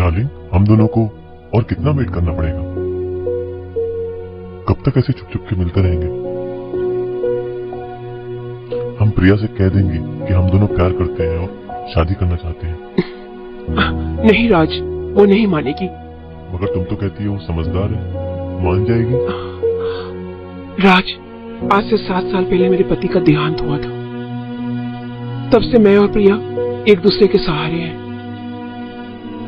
Darling, हम दोनों को और कितना वेट करना पड़ेगा? कब तक ऐसे छुप छुप के मिलते रहेंगे? हम प्रिया से कह देंगे कि हम दोनों प्यार करते हैं और शादी करना चाहते हैं। नहीं राज, वो नहीं मानेगी। मगर तुम तो कहती हो वो समझदार है, मान जाएगी। राज, आज से 7 साल पहले मेरे पति का देहांत हुआ था। तब से मैं और प्रिया एक दूसरे के सहारे हैं।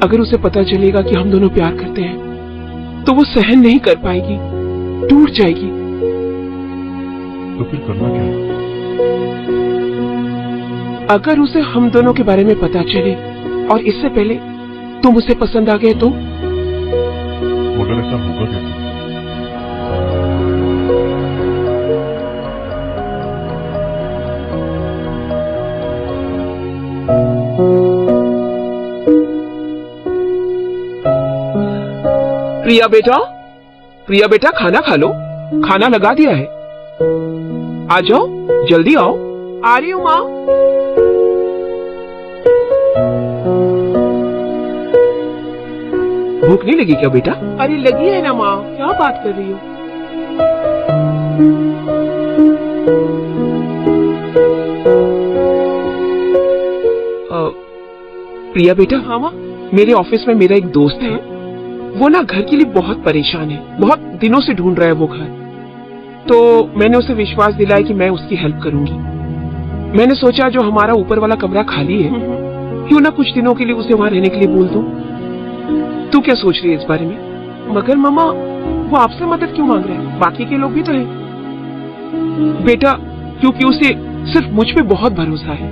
अगर उसे पता चलेगा कि हम दोनों प्यार करते हैं तो वो सहन नहीं कर पाएगी, टूट जाएगी। तो फिर करना क्या है? अगर उसे हम दोनों के बारे में पता चले और इससे पहले तुम उसे पसंद आ गए तो? मगर ऐसा होगा कैसे? प्रिया बेटा खाना खा लो, खाना लगा दिया है। आ जाओ, जल्दी आओ। आ रही हूँ माँ। भूख नहीं लगी क्या बेटा? अरे लगी है ना माँ, क्या बात कर रही हो? प्रिया बेटा। हाँ माँ। मेरे ऑफिस में मेरा एक दोस्त है, वो ना घर के लिए बहुत परेशान है, बहुत दिनों से ढूंढ रहा है वो घर। तो मैंने उसे विश्वास दिलाया कि मैं उसकी हेल्प करूंगी। मैंने सोचा जो हमारा ऊपर वाला कमरा खाली है, क्यों ना कुछ दिनों के लिए उसे वहां रहने के लिए बोल दूं। तू क्या सोच रही है इस बारे में? मगर मामा, वो आपसे मदद क्यों मांग रहा है? बाकी के लोग भी तो हैं। बेटा, क्योंकि उसे सिर्फ मुझ पे बहुत भरोसा है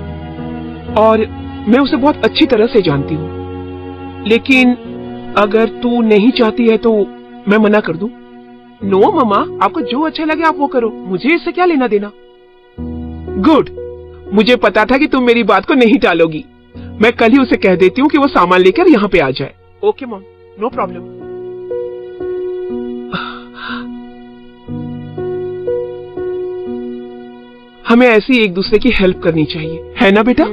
और मैं उसे बहुत अच्छी तरह से जानती हूँ। लेकिन अगर तू नहीं चाहती है तो मैं मना कर दूं? नो मामा, आपको जो अच्छा लगे आप वो करो, मुझे इससे क्या लेना देना। गुड, मुझे पता था कि तुम मेरी बात को नहीं टालोगी। मैं कल ही उसे कह देती हूँ कि वो सामान लेकर यहाँ पे आ जाए। Okay mom, no problem. हमें ऐसी एक दूसरे की हेल्प करनी चाहिए, है ना बेटा?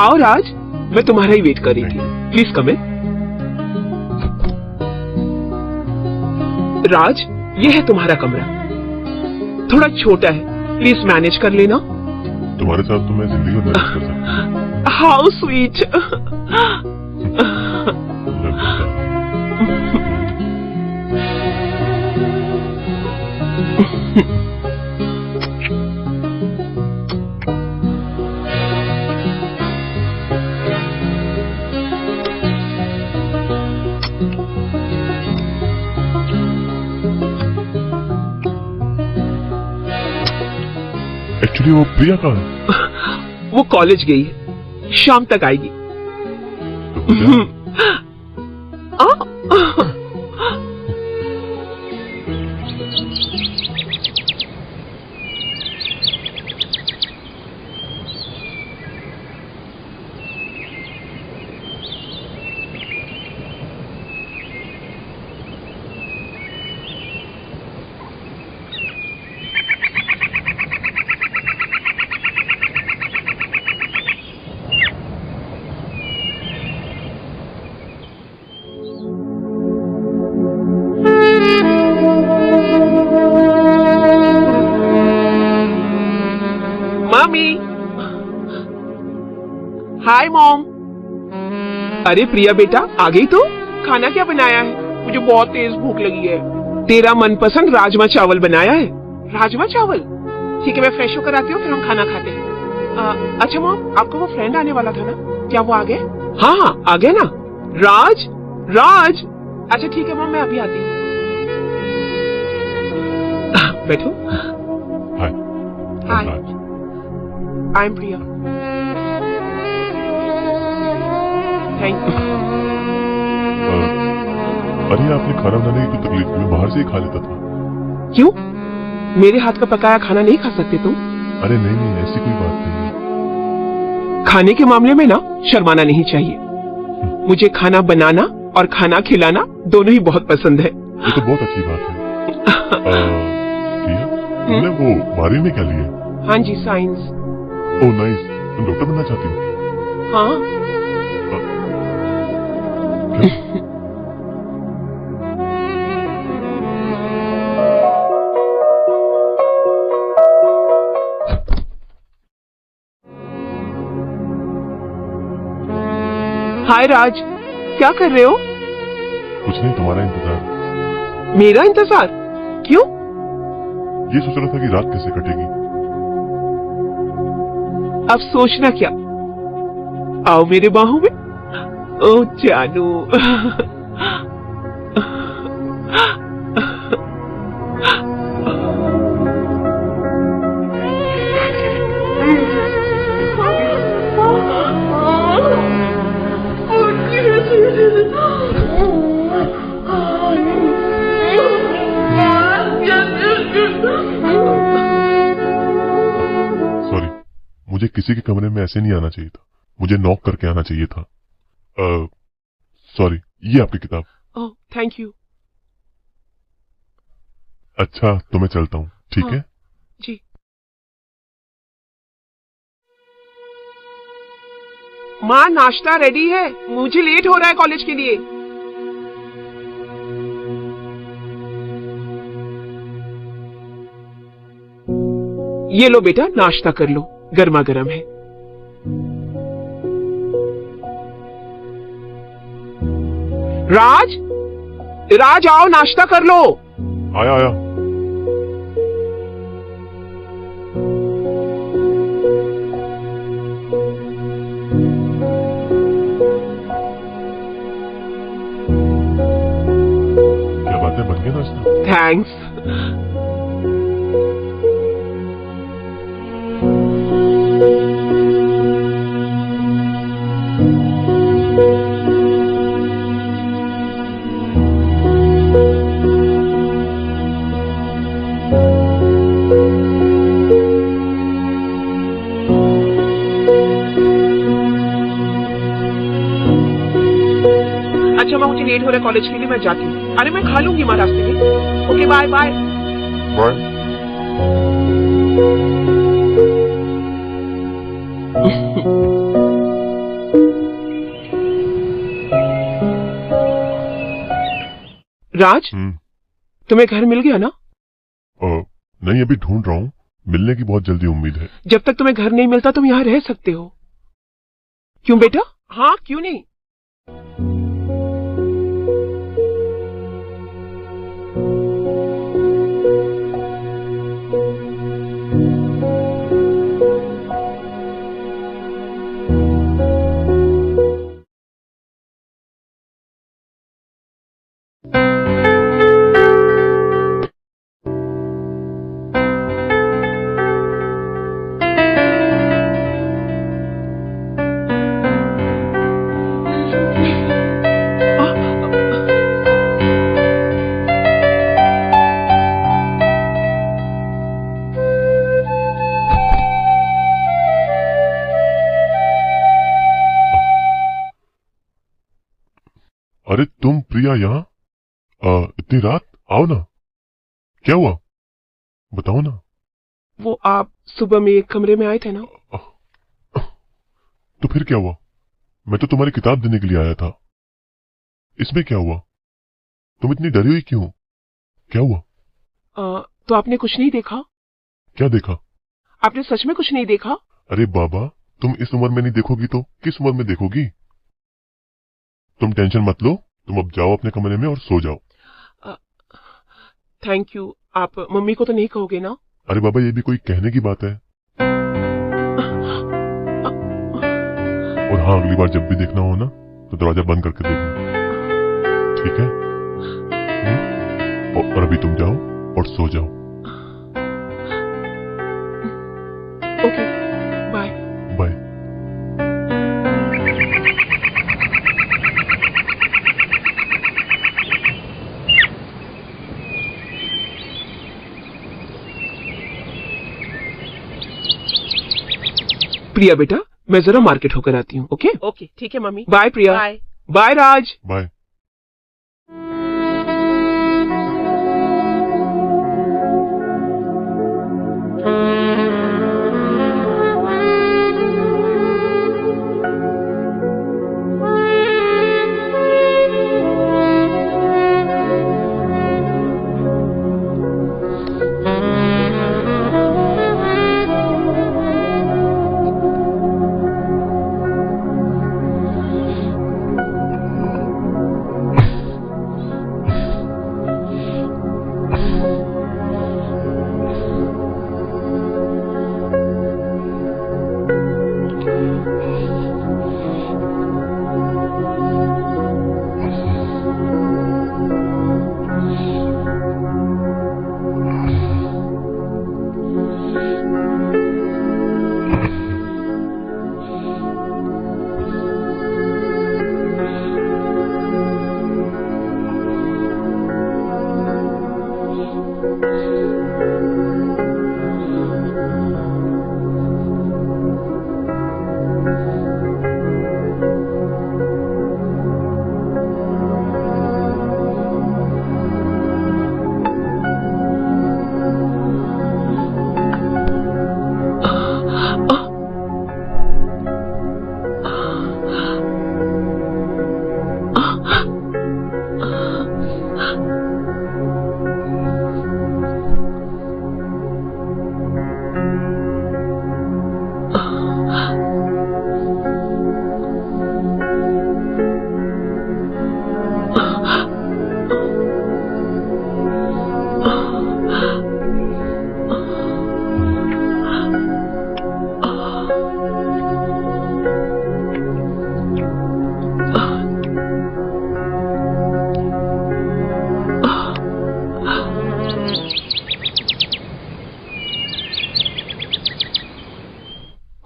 आओ राज, मैं तुम्हारा ही वेट कर रही थी। प्लीज कम इन। राज, ये है तुम्हारा कमरा। थोड़ा छोटा है, प्लीज मैनेज कर लेना। तुम्हारे साथ तो मैं जिंदगी में मैनेज कर सकता हूँ। How sweet. एक्चुअली वो प्रिया कहाँ है? वो कॉलेज गई है, शाम तक आएगी। Mummy, hi mom. अरे प्रिया बेटा, आ गई तू? खाना क्या बनाया है? मुझे बहुत तेज भूख लगी है। तेरा मनपसंद राजमा चावल बनाया है। राजमा चावल? ठीक है, मैं फ्रेश होकर आती हूँ, फिर हम खाना खाते हैं। अच्छा मॉम, आपका वो फ्रेंड आने वाला था ना, क्या वो आ गया? हाँ हाँ, आ गया ना। राज, राज। अच्छा ठीक है मॉम, मैं अभी आती हूँ। बैठो। Hi. Hi, I am Priya. Thank you. अरे आपने खाना बनाने की कोई तकलीफ नहीं, मैं बाहर से ही खा लेता था। क्यों? मेरे हाथ का पकाया खाना नहीं खा सकते तुम? अरे नहीं नहीं, ऐसी कोई बात नहीं है। खाने के मामले में ना शर्माना नहीं चाहिए। मुझे खाना बनाना और खाना खिलाना दोनों ही बहुत पसंद है। ये तो बहुत अच्छी बात है। प्रिया, तुमने वो 12वीं में क्या लिया? हाँ जी, साइंस। ओह नाइस, तुम डॉक्टर बनना चाहती हो? हाँ। क्या? हाय राज, क्या कर रहे हो? कुछ नहीं, तुम्हारा इंतजार। मेरा इंतजार? क्यों? ये सोच रहा था कि रात कैसे कटेगी। अब सोचना क्या, आओ मेरे बाहों में। ओ जानू। सॉरी, मुझे किसी के कमरे में ऐसे नहीं आना चाहिए था, मुझे नॉक करके आना चाहिए था। सॉरी, ये आपकी किताब। Oh thank you. अच्छा, तो मैं चलता हूँ, ठीक हाँ। है? जी। माँ, नाश्ता रेडी है, मुझे लेट हो रहा है कॉलेज के लिए। ये लो बेटा, नाश्ता कर लो, गर्मा गर्म है। राज, राज आओ, नाश्ता कर लो। आया आया। क्या बात है, बन गया नाश्ता? थैंक्स। अच्छा माँ, मुझे लेट हो रहा है कॉलेज के लिए, मैं जाती हूँ। अरे मैं खा लूंगी माँ रास्ते में। Okay bye bye. Bye. Raj, तुम्हें घर मिल गया ना? नहीं, अभी ढूंढ रहा हूँ, मिलने की बहुत जल्दी उम्मीद है। जब तक तुम्हें घर नहीं मिलता तुम यहाँ रह सकते हो। क्यों बेटा? हाँ, क्यों नहीं? अरे तुम प्रिया यहाँ? इतनी रात? आओ ना, क्या हुआ, बताओ ना। वो आप सुबह में एक कमरे में आए थे ना? तो फिर क्या हुआ? मैं तो तुम्हारी किताब देने के लिए आया था। इसमें क्या हुआ? तुम इतनी डरी हुई क्यों? क्या हुआ? तो आपने कुछ नहीं देखा? क्या देखा? आपने सच में कुछ नहीं देखा? अरे बाबा, तुम इस उम्र में नहीं देखोगी तो किस उम्र में देखोगी? तुम टेंशन मत लो, तुम अब जाओ अपने कमरे में और सो जाओ। Thank you. आप मम्मी को तो नहीं कहोगे ना? अरे बाबा, ये भी कोई कहने की बात है? और हाँ, अगली बार जब भी देखना हो ना तो दरवाजा बंद करके देखना, ठीक है? और अभी तुम जाओ और सो जाओ। Okay, bye bye. प्रिया बेटा, मैं जरा मार्केट होकर आती हूँ। ओके ओके ठीक है मम्मी। बाय प्रिया। बाय। बाय राज। बाय।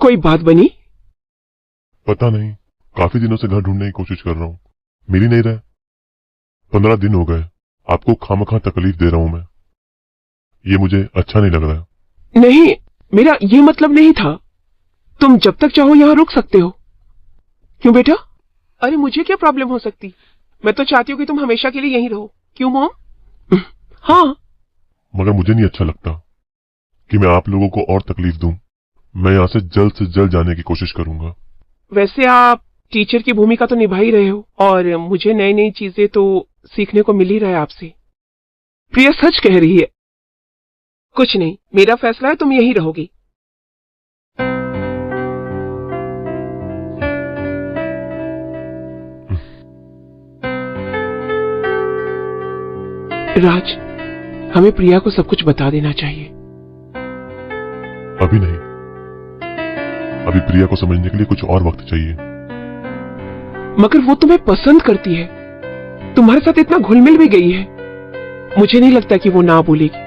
कोई बात बनी? पता नहीं, काफी दिनों से घर ढूंढने की कोशिश कर रहा हूँ, मिल ही नहीं रहा। 15 दिन हो गए, आपको खामखा तकलीफ दे रहा हूं मैं। ये मुझे अच्छा नहीं लग रहा। नहीं, मेरा ये मतलब नहीं था। तुम जब तक चाहो यहाँ रुक सकते हो। क्यों बेटा? अरे मुझे क्या प्रॉब्लम हो सकती? मैं तो चाहती हूँ कि तुम हमेशा के लिए यहीं रहो। क्यों मॉम? हाँ। मगर मुझे नहीं अच्छा लगता कि मैं आप लोगों को और तकलीफ दूं। मैं यहाँ से जल्द जाने की कोशिश करूंगा। वैसे आप टीचर की भूमिका तो निभा ही रहे हो और मुझे नई नई चीजें तो सीखने को मिल ही रहा है आपसे। प्रिया सच कह रही है। कुछ नहीं, मेरा फैसला है, तुम यहीं रहोगी। राज, हमें प्रिया को सब कुछ बता देना चाहिए। अभी नहीं, अभी प्रिया को समझने के लिए कुछ और वक्त चाहिए। मगर वो तुम्हें पसंद करती है, तुम्हारे साथ इतना घुल मिल भी गई है। मुझे नहीं लगता कि वो ना बोलेगी।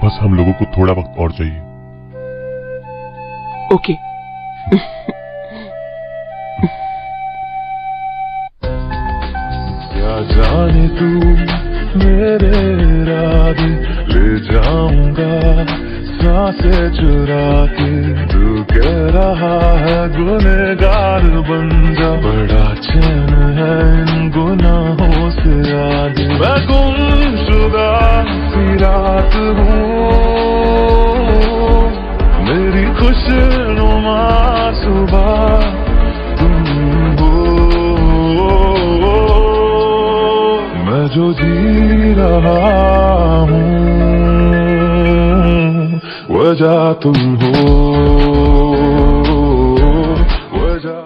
बस हम लोगों को थोड़ा वक्त और चाहिए। ओके। क्या जाने तू मेरे इरादे ले जाऊंगा सांसें चुरा के। तू कह रहा है गुनहगार बन जा, बड़ा चैन है इन गुनाहों से आगे। मैं गुमशुदा सी रात हूँ, मेरी खुशनुमा सुबह तुम हो। मैं जो जी रहा हूँ वजह तुम हो, वजह।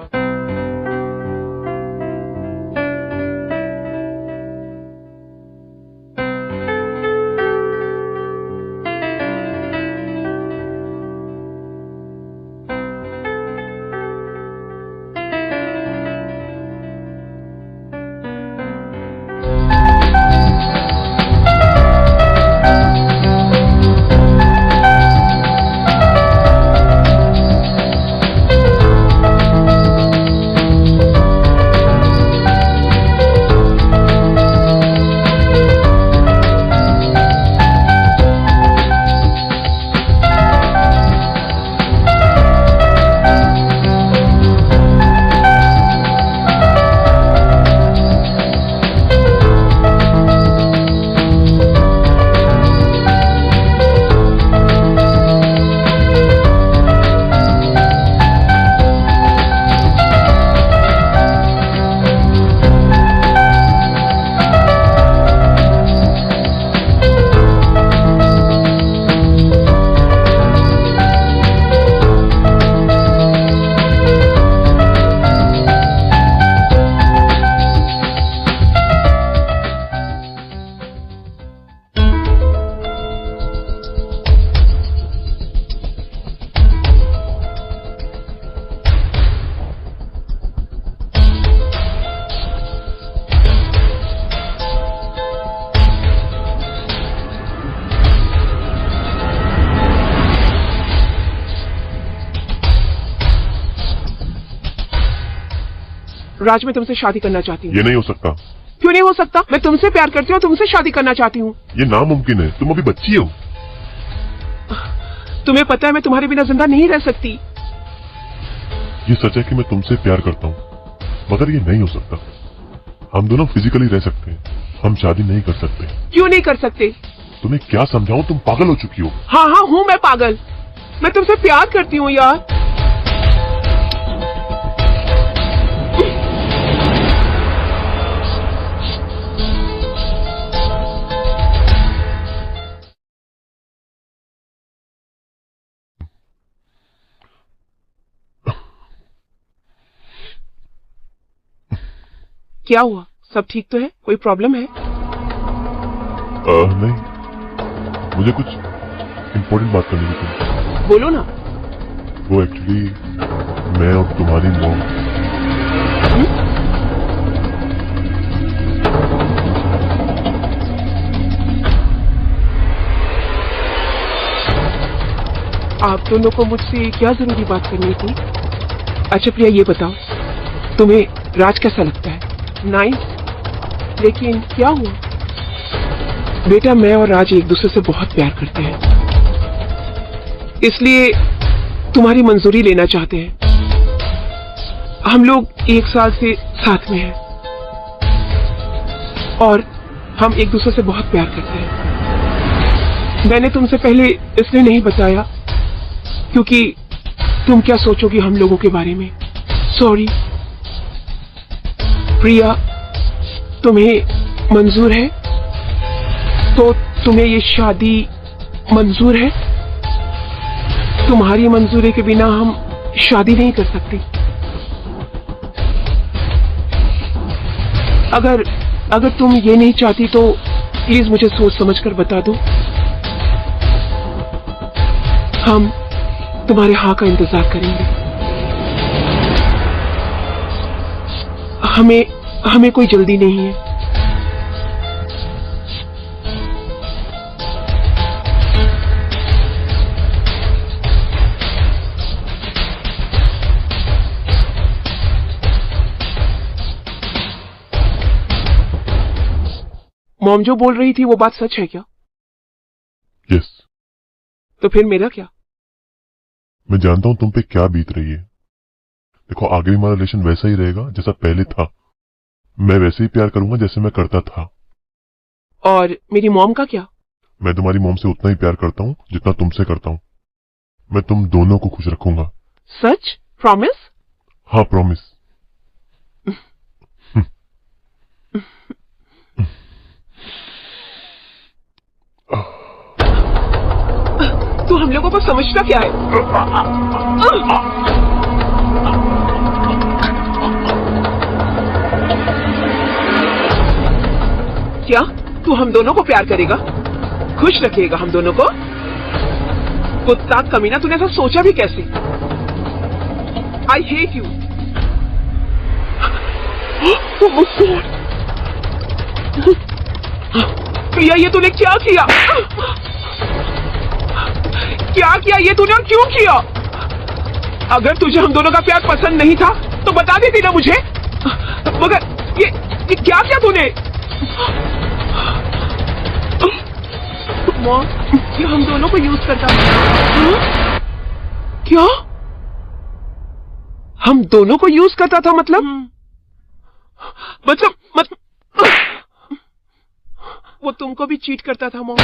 राज, मैं तुमसे शादी करना चाहती हूँ। ये नहीं हो सकता। क्यों नहीं हो सकता? मैं तुमसे प्यार करती हूँ, तुमसे शादी करना चाहती हूँ। ये नामुमकिन है, तुम अभी बच्ची हो। तुम्हें पता है मैं तुम्हारे बिना जिंदा नहीं रह सकती। ये सच है कि मैं तुमसे प्यार करता हूँ, मगर ये नहीं हो सकता। हम दोनों फिजिकली रह सकते हैं, हम शादी नहीं कर सकते। क्यों नहीं कर सकते? तुम्हें क्या समझाऊं, तुम पागल हो चुकी हो। हाँ हाँ हूँ मैं पागल। मैं तुमसे प्यार करती हूँ यार। क्या हुआ? सब ठीक तो है? कोई प्रॉब्लम है? नहीं, मुझे कुछ इम्पोर्टेंट बात करनी थी। बोलो ना। वो एक्चुअली मैं और तुम्हारी मॉम। आप दोनों को मुझसे क्या जरूरी बात करनी थी? अच्छा प्रिया, ये बताओ, तुम्हें राज कैसा लगता है? नाइस। लेकिन क्या हुआ? बेटा, मैं और राज एक दूसरे से बहुत प्यार करते हैं, इसलिए तुम्हारी मंजूरी लेना चाहते हैं। हम लोग 1 साल से साथ में हैं और हम एक दूसरे से बहुत प्यार करते हैं। मैंने तुमसे पहले इसलिए नहीं बताया क्योंकि तुम क्या सोचोगी हम लोगों के बारे में। सॉरी। प्रिया, तुम्हें मंजूर है तो तुम्हें ये शादी मंजूर है? तुम्हारी मंजूरी के बिना हम शादी नहीं कर सकते। अगर तुम ये नहीं चाहती तो प्लीज मुझे सोच समझकर बता दो। हम तुम्हारे हाँ का इंतजार करेंगे। हमें कोई जल्दी नहीं है। मॉम जो बोल रही थी वो बात सच है क्या? यस। तो फिर मेरा क्या? मैं जानता हूं तुम पे क्या बीत रही है। देखो, आगे भी हमारा रिलेशन वैसा ही रहेगा जैसा पहले था। मैं वैसे ही प्यार करूंगा जैसे मैं करता था। और मेरी मॉम का क्या? मैं तुम्हारी मॉम से उतना ही प्यार करता हूं जितना तुमसे करता हूं। मैं तुम दोनों को खुश रखूंगा। सच? प्रॉमिस? हाँ, प्रॉमिस। तू हम लोगों को समझता क्या है? क्या तू हम दोनों को प्यार करेगा, खुश रखेगा हम दोनों को? कुत्ता कमीना, तूने ऐसा सोचा भी कैसे? I hate you. प्रिया, ये तूने क्या किया? क्या किया ये तूने और क्यों किया? अगर तुझे हम दोनों का प्यार पसंद नहीं था तो बता देती ना मुझे। मगर ये क्या किया तूने? मॉम, ये हम दोनों को यूज करता था। क्या? हम दोनों को यूज करता था? मतलब वो तुमको भी चीट करता था मॉम।